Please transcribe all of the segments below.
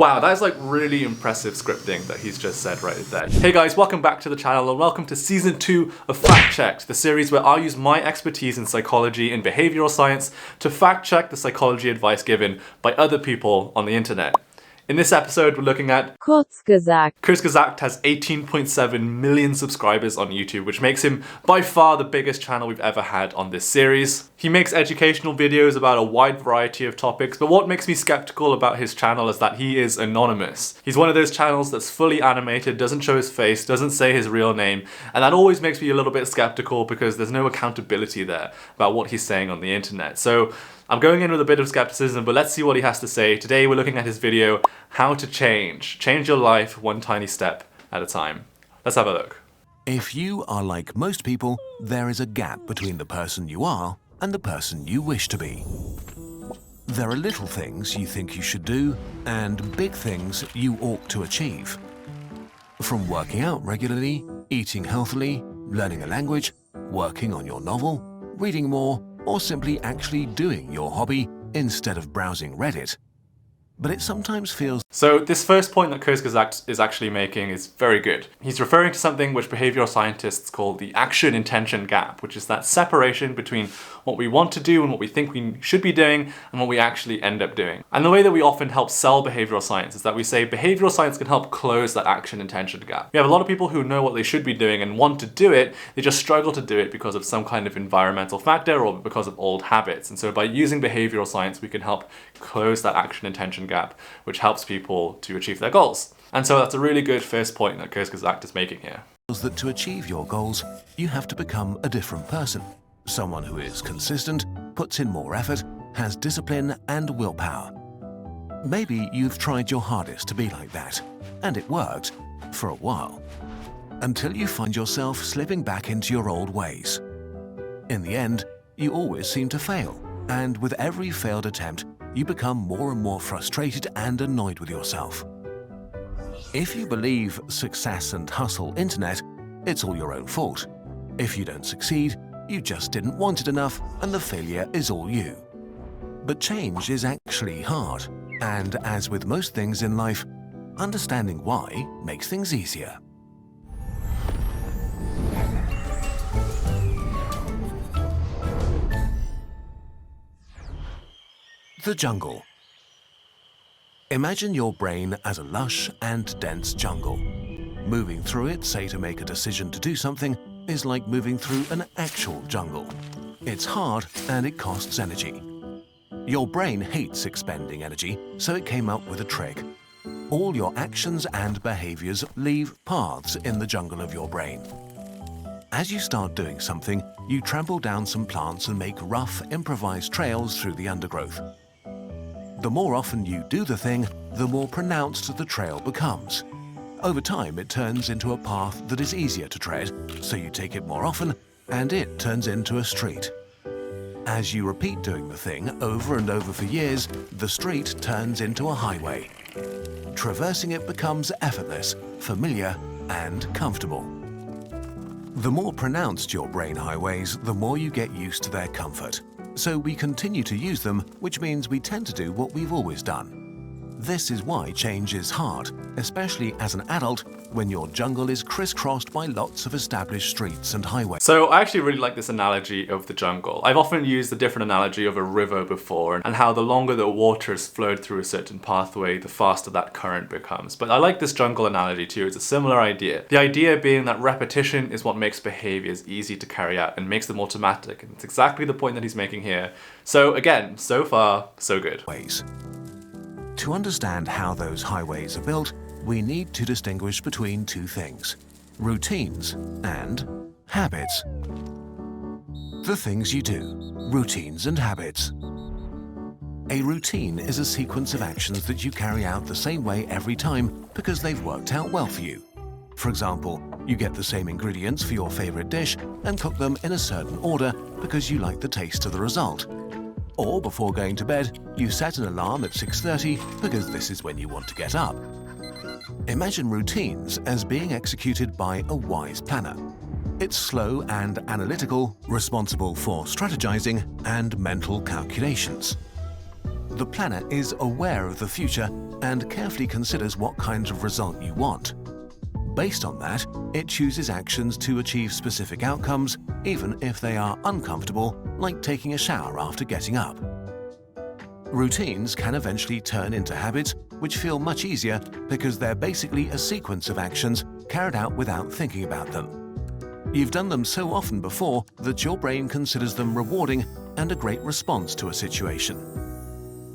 Wow, that is like really impressive scripting that he's just said right there. Hey guys, welcome back to the channel and welcome to season 2 of Fact Checked, the series where I use my expertise in psychology and behavioral science to fact check the psychology advice given by other people on the internet. In this episode, we're looking at Kurzgesagt. Kurzgesagt has 18.7 million subscribers on YouTube, which makes him by far the biggest channel we've ever had on this series. He makes educational videos about a wide variety of topics, but what makes me skeptical about his channel is that he is anonymous. He's one of those channels that's fully animated, doesn't show his face, doesn't say his real name, and that always makes me a little bit skeptical because there's no accountability there about what he's saying on the internet. So I'm going in with a bit of skepticism, but let's see what he has to say. Today we're looking at his video, How to Change Your Life One Tiny Step at a Time. Let's have a look. If you are like most people, there is a gap between the person you are and the person you wish to be. There are little things you think you should do and big things you ought to achieve. From working out regularly, eating healthily, learning a language, working on your novel, reading more, or simply actually doing your hobby instead of browsing Reddit. But it sometimes feels... So this first point that Kurzgesagt is actually making is very good. He's referring to something which behavioral scientists call the action-intention gap, which is that separation between what we want to do and what we think we should be doing and what we actually end up doing. And the way that we often help sell behavioral science is that we say behavioral science can help close that action-intention gap. We have a lot of people who know what they should be doing and want to do it, they just struggle to do it because of some kind of environmental factor or because of old habits. And so by using behavioral science, we can help close that action-intention gap, which helps people to achieve their goals. And so that's a really good first point that Kurzgesagt is making here. that to achieve your goals, you have to become a different person. Someone who is consistent, puts in more effort, has discipline and willpower. Maybe you've tried your hardest to be like that, and it worked for a while, until you find yourself slipping back into your old ways. In the end, you always seem to fail, and with every failed attempt, you become more and more frustrated and annoyed with yourself. If you believe success and hustle internet, it's all your own fault. If you don't succeed, you just didn't want it enough and the failure is all you. But change is actually hard, and as with most things in life, understanding why makes things easier. The jungle. Imagine your brain as a lush and dense jungle. Moving through it, say to make a decision to do something, is like moving through an actual jungle. It's hard and it costs energy. Your brain hates expending energy, so it came up with a trick. All your actions and behaviors leave paths in the jungle of your brain. As you start doing something, you trample down some plants and make rough, improvised trails through the undergrowth. The more often you do the thing, the more pronounced the trail becomes. Over time, it turns into a path that is easier to tread, so you take it more often, and it turns into a street. As you repeat doing the thing over and over for years, the street turns into a highway. Traversing it becomes effortless, familiar, and comfortable. The more pronounced your brain highways, the more you get used to their comfort. So we continue to use them, which means we tend to do what we've always done. This is why change is hard, especially as an adult when your jungle is crisscrossed by lots of established streets and highways. So I actually really like this analogy of the jungle. I've often used a different analogy of a river before and how the longer the water has flowed through a certain pathway, the faster that current becomes. But I like this jungle analogy too. It's a similar idea. The idea being that repetition is what makes behaviors easy to carry out and makes them automatic. And it's exactly the point that he's making here. So again, so far, so good. To understand how those highways are built, we need to distinguish between two things: routines and habits. The things you do, routines and habits. A routine is a sequence of actions that you carry out the same way every time because they've worked out well for you. For example, you get the same ingredients for your favorite dish and cook them in a certain order because you like the taste of the result. Or before going to bed, you set an alarm at 6:30 because this is when you want to get up. Imagine routines as being executed by a wise planner. It's slow and analytical, responsible for strategizing and mental calculations. the planner is aware of the future and carefully considers what kind of result you want. Based on that, it chooses actions to achieve specific outcomes, even if they are uncomfortable, like taking a shower after getting up. Routines can eventually turn into habits, which feel much easier because they're basically a sequence of actions carried out without thinking about them. You've done them so often before that your brain considers them rewarding and a great response to a situation.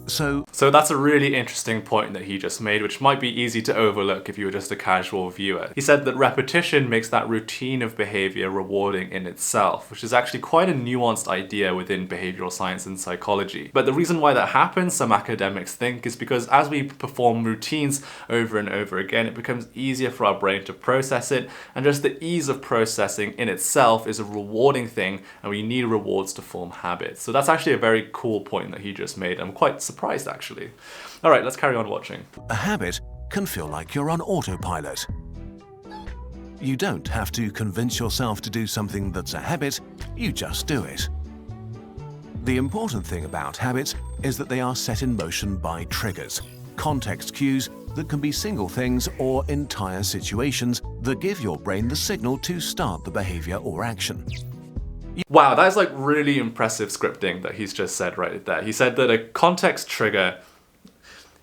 So that's a really interesting point that he just made, which might be easy to overlook if you were just a casual viewer. He said that repetition makes that routine of behavior rewarding in itself, which is actually quite a nuanced idea within behavioral science and psychology. But the reason why that happens, some academics think, is because as we perform routines over and over again, it becomes easier for our brain to process it, and just the ease of processing in itself is a rewarding thing, and we need rewards to form habits. So that's actually a very cool point that he just made. I'm quite surprised, actually. All right, let's carry on watching. a habit can feel like you're on autopilot. You don't have to convince yourself to do something that's a habit, you just do it. The important thing about habits is that they are set in motion by triggers, context cues that can be single things or entire situations that give your brain the signal to start the behavior or action. Wow, that is like really impressive scripting that he's just said right there. He said that a context trigger,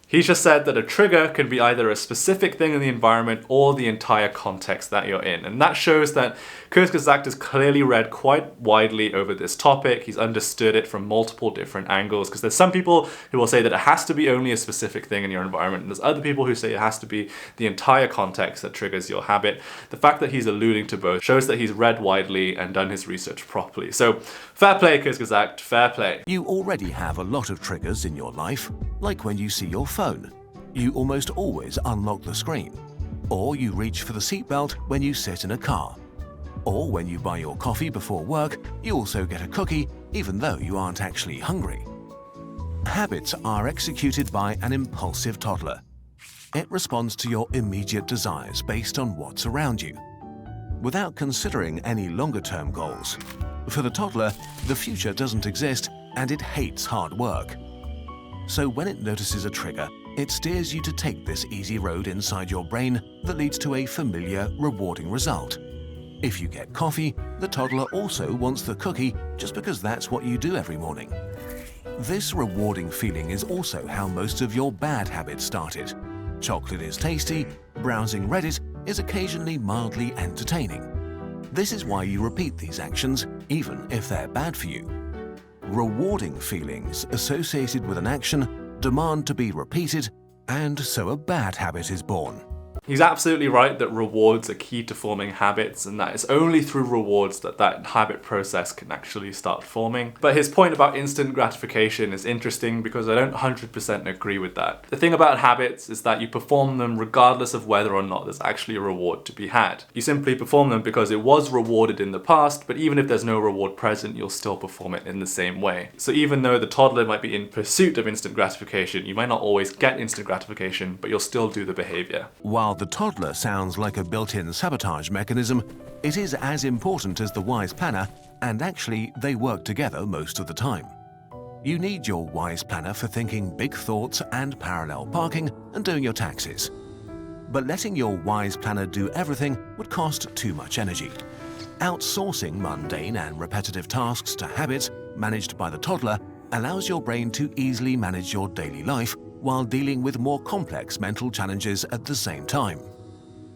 he's just said that a trigger can be either a specific thing in the environment or the entire context that you're in. And that shows that Kurzgesagt has clearly read quite widely over this topic. He's understood it from multiple different angles, because there's some people who will say that it has to be only a specific thing in your environment, and there's other people who say it has to be the entire context that triggers your habit. The fact that he's alluding to both shows that he's read widely and done his research properly. So fair play, Kurzgesagt, fair play. You already have a lot of triggers in your life, like when you see your phone. You almost always unlock the screen. Or you reach for the seatbelt when you sit in a car. Or when you buy your coffee before work, you also get a cookie, even though you aren't actually hungry. Habits are executed by an impulsive toddler. It responds to your immediate desires based on what's around you, without considering any longer-term goals. For the toddler, the future doesn't exist and it hates hard work. So when it notices a trigger, it steers you to take this easy road inside your brain that leads to a familiar, rewarding result. If you get coffee, the toddler also wants the cookie just because that's what you do every morning. This rewarding feeling is also how most of your bad habits started. Chocolate is tasty, browsing Reddit is occasionally mildly entertaining. This is why you repeat these actions, even if they're bad for you. Rewarding feelings associated with an action demand to be repeated, and so a bad habit is born. He's absolutely right that rewards are key to forming habits, and that it's only through rewards that that habit process can actually start forming. But his point about instant gratification is interesting because I don't 100% agree with that. The thing about habits is that you perform them regardless of whether or not there's actually a reward to be had. You simply perform them because it was rewarded in the past, but even if there's no reward present, you'll still perform it in the same way. So even though the toddler might be in pursuit of instant gratification, you might not always get instant gratification, but you'll still do the behavior. While the toddler sounds like a built-in sabotage mechanism, it is as important as the wise planner, and actually they work together most of the time. You need your wise planner for thinking big thoughts and parallel parking and doing your taxes. But letting your wise planner do everything would cost too much energy. Outsourcing mundane and repetitive tasks to habits managed by the toddler allows your brain to easily manage your daily life while dealing with more complex mental challenges at the same time.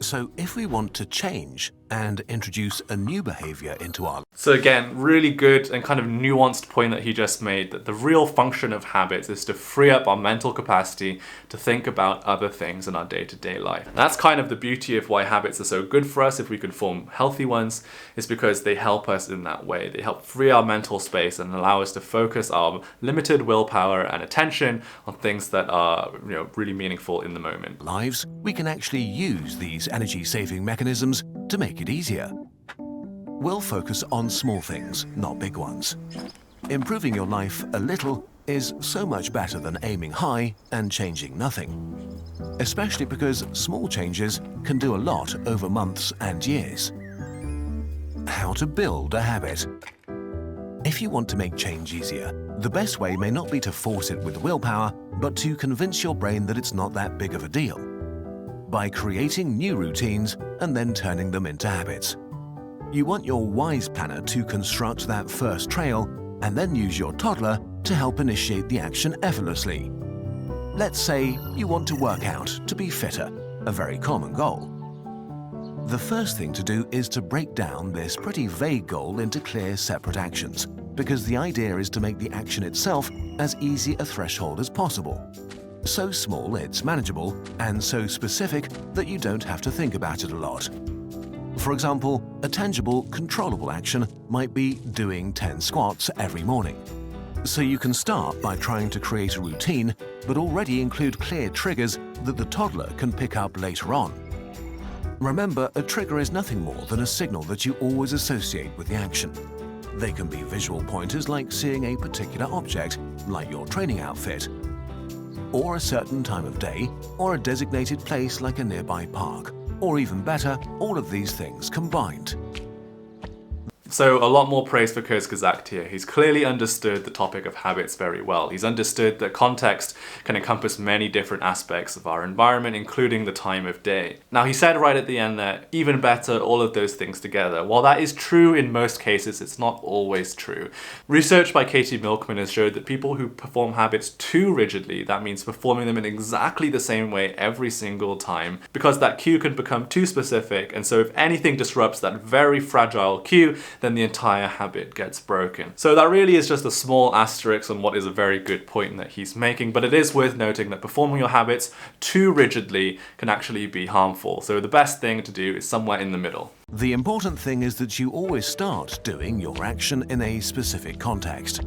So if we want to change and introduce a new behavior into our... So again, really good and kind of nuanced point that he just made, that the real function of habits is to free up our mental capacity to think about other things in our day-to-day life. And that's kind of the beauty of why habits are so good for us if we can form healthy ones, is because they help us in that way. They help free our mental space and allow us to focus our limited willpower and attention on things that are, really meaningful in the moment. lives, we can actually use these energy-saving mechanisms to make it easier. We'll focus on small things, not big ones. Improving your life a little is so much better than aiming high and changing nothing, especially because small changes can do a lot over months and years. How to build a habit. If you want to make change easier, The best way may not be to force it with willpower, but to convince your brain that it's not that big of a deal, by creating new routines and then turning them into habits. You want your wise planner to construct that first trail and then use your toddler to help initiate the action effortlessly. Let's say you want to work out to be fitter, a very common goal. The first thing to do is to break down this pretty vague goal into clear, separate actions, because the idea is to make the action itself as easy a threshold as possible. So small it's manageable, and so specific that you don't have to think about it a lot. For example, a tangible, controllable action might be doing 10 squats every morning. So you can start by trying to create a routine, but already include clear triggers that the toddler can pick up later on. Remember, a trigger is nothing more than a signal that you always associate with the action. They can be visual pointers like seeing a particular object, like your training outfit, or a certain time of day, or a designated place like a nearby park, or even better, all of these things combined. So a lot more praise for Kurzgesagt here. He's clearly understood the topic of habits very well. He's understood that context can encompass many different aspects of our environment, including the time of day. Now, he said right at the end there, even better, all of those things together. While that is true in most cases, it's not always true. Research by Katie Milkman has showed that people who perform habits too rigidly, that means performing them in exactly the same way every single time, because that cue can become too specific, and so if anything disrupts that very fragile cue, then the entire habit gets broken. So that really is just a small asterisk on what is a very good point that he's making, but it is worth noting that performing your habits too rigidly can actually be harmful. So the best thing to do is somewhere in the middle. The important thing is that you always start doing your action in a specific context.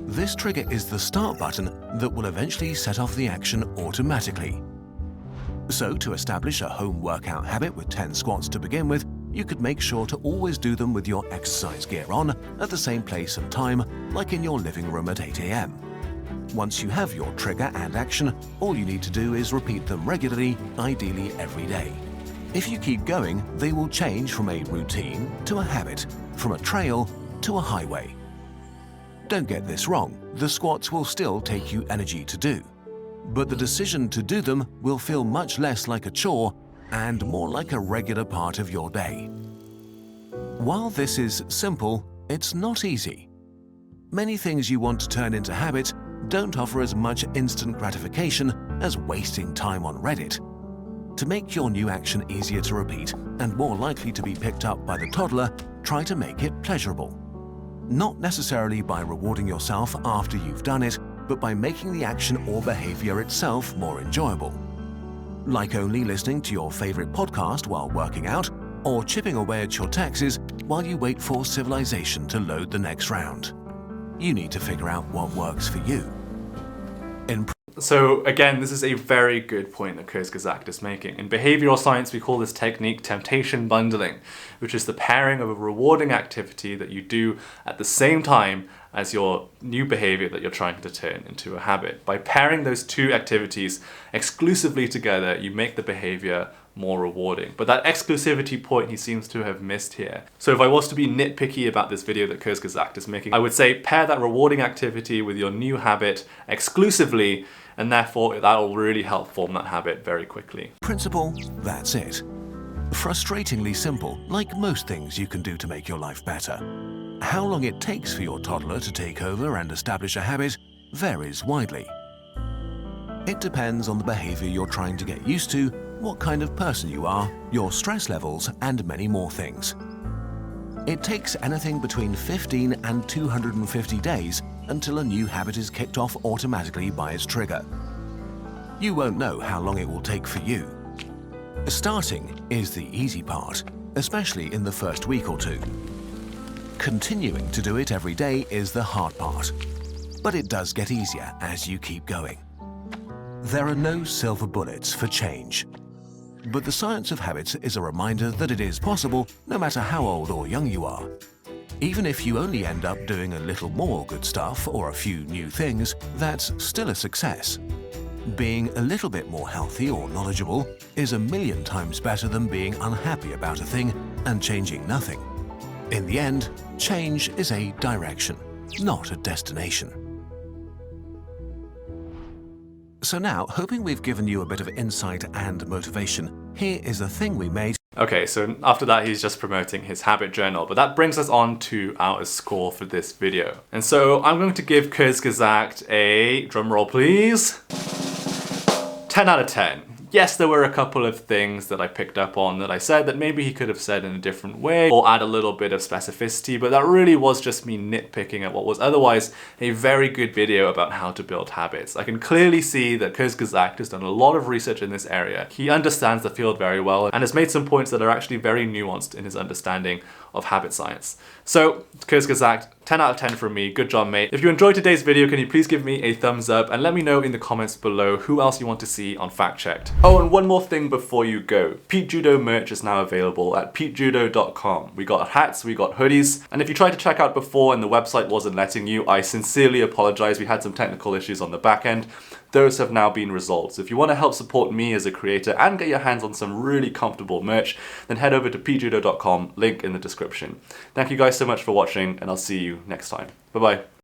This trigger is the start button that will eventually set off the action automatically. So to establish a home workout habit with 10 squats to begin with, you could make sure to always do them with your exercise gear on at the same place and time, like in your living room at 8 AM. Once you have your trigger and action, all you need to do is repeat them regularly, ideally every day. If you keep going, they will change from a routine to a habit, from a trail to a highway. Don't get this wrong, the squats will still take you energy to do, but the decision to do them will feel much less like a chore and more like a regular part of your day. While this is simple, it's not easy. Many things you want to turn into habits don't offer as much instant gratification as wasting time on Reddit. To make your new action easier to repeat and more likely to be picked up by the toddler, try to make it pleasurable. Not necessarily by rewarding yourself after you've done it, but by making the action or behavior itself more enjoyable. Like only listening to your favorite podcast while working out, or chipping away at your taxes while you wait for Civilization to load the next round. You need to figure out what works for you. So again, this is a very good point that Kurzgesagt is making. In behavioral science, we call this technique temptation bundling, which is the pairing of a rewarding activity that you do at the same time as your new behavior that you're trying to turn into a habit. By pairing those two activities exclusively together, you make the behavior more rewarding. But that exclusivity point he seems to have missed here. So if I was to be nitpicky about this video that Kurzgesagt is making, I would say pair that rewarding activity with your new habit exclusively, and therefore that will really help form that habit very quickly. Principle, that's it. Frustratingly simple, like most things you can do to make your life better. How long it takes for your toddler to take over and establish a habit varies widely. It depends on the behavior you're trying to get used to, what kind of person you are, your stress levels, and many more things. It takes anything between 15 and 250 days until a new habit is kicked off automatically by its trigger. You won't know how long it will take for you. Starting is the easy part, especially in the first week or two. Continuing to do it every day is the hard part, but it does get easier as you keep going. There are no silver bullets for change, but the science of habits is a reminder that it is possible no matter how old or young you are. Even if you only end up doing a little more good stuff or a few new things, that's still a success. Being a little bit more healthy or knowledgeable is 1,000,000 times better than being unhappy about a thing and changing nothing. In the end, change is a direction, not a destination. So now, hoping we've given you a bit of insight and motivation, here is a thing we made. Okay, so after that he's just promoting his habit journal, but that brings us on to our score for this video. And so I'm going to give Kurzgesagt a, drumroll please, 10 out of 10. Yes, there were a couple of things that I picked up on that I said that maybe he could have said in a different way or add a little bit of specificity, but that really was just me nitpicking at what was otherwise a very good video about how to build habits. I can clearly see that Kurzgesagt has done a lot of research in this area. He understands the field very well and has made some points that are actually very nuanced in his understanding of habit science. So, Kurzgesagt, 10 out of 10 from me. Good job, mate. If you enjoyed today's video, can you please give me a thumbs up and let me know in the comments below who else you want to see on Fact Checked. Oh, and one more thing before you go. Pete Judo merch is now available at petejudo.com. We got hats, we got hoodies, and if you tried to check out before and the website wasn't letting you, I sincerely apologize. We had some technical issues on the back end. Those have now been resolved. So if you want to help support me as a creator and get your hands on some really comfortable merch, then head over to petejudo.com, link in the description. Thank you guys so much for watching, and I'll see you next time. Bye bye.